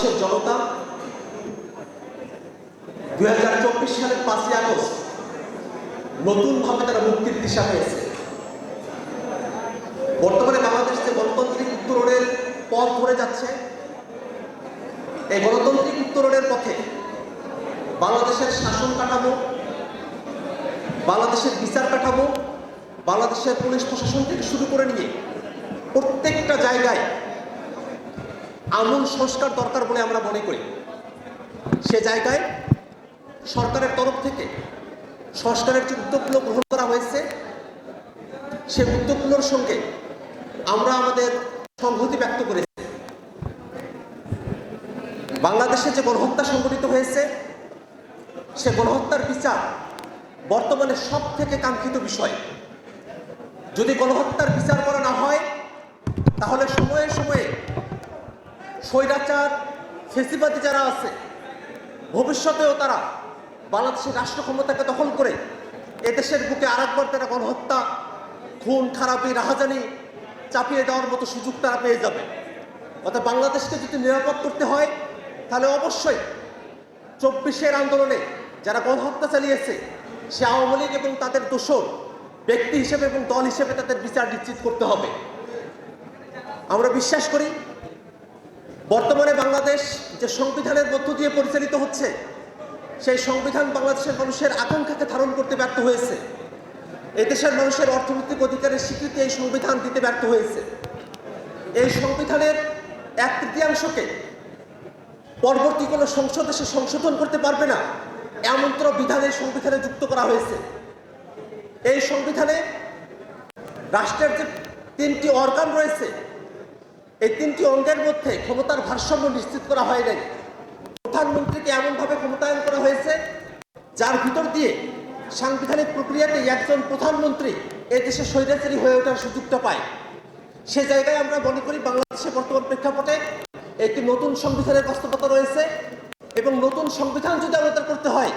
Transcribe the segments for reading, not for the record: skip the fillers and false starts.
বাংলাদেশের জনতা 2024 সালের 5ই আগস্ট নতুনভাবে তারা মুক্তির দিশা পেয়েছে। বর্তমানে বাংলাদেশ যে গণতান্ত্রিক উত্তরণের পথ ধরে যাচ্ছে, এই গণতান্ত্রিক উত্তরণের পথে বাংলাদেশের শাসন কাঠামো, বাংলাদেশের বিচার কাঠামো, বাংলাদেশের পুলিশ প্রশাসন থেকে শুরু করে নিয়ে প্রত্যেকটা জায়গায় আমূল সংস্কার দরকার বলে আমরা মনে করি। সে জায়গায় সরকারের তরফ থেকে সংস্কারের যে উদ্যোগগুলো গ্রহণ করা হয়েছে, সে উদ্যোগগুলোর সঙ্গে আমরা আমাদের সংহতি ব্যক্ত করেছি। বাংলাদেশে যে গণহত্যা সংঘটিত হয়েছে, সে গণহত্যার বিচার বর্তমানে সব থেকে কাঙ্ক্ষিত বিষয়। যদি গণহত্যার বিচার করা না হয়, তাহলে সময়ে সময়ে স্বৈরাচার ফেসিবাদী যারা আছে, ভবিষ্যতেও তারা বাংলাদেশের রাষ্ট্র ক্ষমতাকে দখল করে এদেশের বুকে আরেকবার তারা গণহত্যা, খুন খারাপি, রাহাজানি চাপিয়ে দেওয়ার মতো সুযোগ তারা পেয়ে যাবে। অর্থাৎ বাংলাদেশকে যদি নিরাপদ করতে হয়, তাহলে অবশ্যই 24-এর আন্দোলনে যারা গণহত্যা চালিয়েছে, সে আওয়ামী লীগ এবং তাদের দোসর ব্যক্তি হিসেবে এবং দল হিসেবে তাদের বিচার নিশ্চিত করতে হবে। আমরা বিশ্বাস করি বর্তমানে বাংলাদেশ যে সংবিধানের মধ্য দিয়ে পরিচালিত হচ্ছে, সেই সংবিধান বাংলাদেশের মানুষের আকাঙ্ক্ষাকে ধারণ করতে ব্যর্থ হয়েছে। এদেশের মানুষের অর্থনৈতিক অধিকারের স্বীকৃতি এই সংবিধান দিতে ব্যর্থ হয়েছে। এই সংবিধানের 1/3 পরবর্তী কোনো সংসদ এসে সংশোধন করতে পারবে না, এমনতর বিধান এই সংবিধানে যুক্ত করা হয়েছে। এই সংবিধানে রাষ্ট্রের যে 3টি অর্গান রয়েছে, এই 3টি অঙ্গের মধ্যে ক্ষমতার ভারসাম্য নিশ্চিত করা হয় নাই। প্রধানমন্ত্রীকে এমনভাবে ক্ষমতায়ন করা হয়েছে, যার ভিতর দিয়ে সাংবিধানিক প্রক্রিয়াতে একজন প্রধানমন্ত্রী এদেশে স্বৈরাচারী হয়ে ওঠার সুযোগটা পায়। সে জায়গায় আমরা মনে করি বাংলাদেশে বর্তমান প্রেক্ষাপটে একটি নতুন সংবিধানের বাস্তবতা রয়েছে, এবং নতুন সংবিধান যদি আমাদের করতে হয়,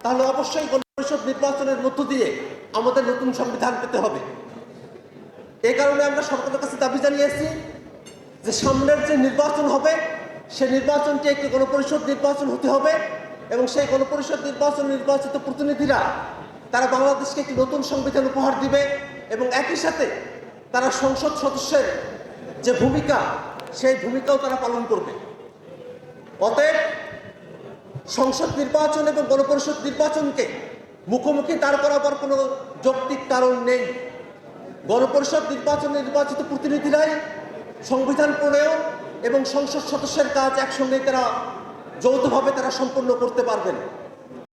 তাহলে অবশ্যই গণপরিষদ নির্বাচনের মধ্য দিয়ে আমাদের নতুন সংবিধান পেতে হবে। এই কারণে আমরা সরকারের কাছে দাবি জানিয়েছি যে সামনের যে নির্বাচন হবে, সে নির্বাচনটি একটি গণপরিষদ নির্বাচন হতে হবে, এবং সেই গণপরিষদ নির্বাচিত প্রতিনিধিরা তারা বাংলাদেশকে একটি নতুন সংবিধান উপহার দিবে, এবং একই সাথে তারা সংসদ সদস্যের যে ভূমিকা, সেই ভূমিকাও তারা পালন করবে। অতএব সংসদ নির্বাচন এবং গণপরিষদ নির্বাচনকে মুখোমুখি দাঁড় করাবার কোনো যৌক্তিক কারণ নেই। গণপরিষদ নির্বাচিত প্রতিনিধিরাই সংবিধান প্রণয়ন এবং সংসদ সদস্যের কাজ একসঙ্গে তারা যৌথভাবে তারা সম্পন্ন করতে পারবেন।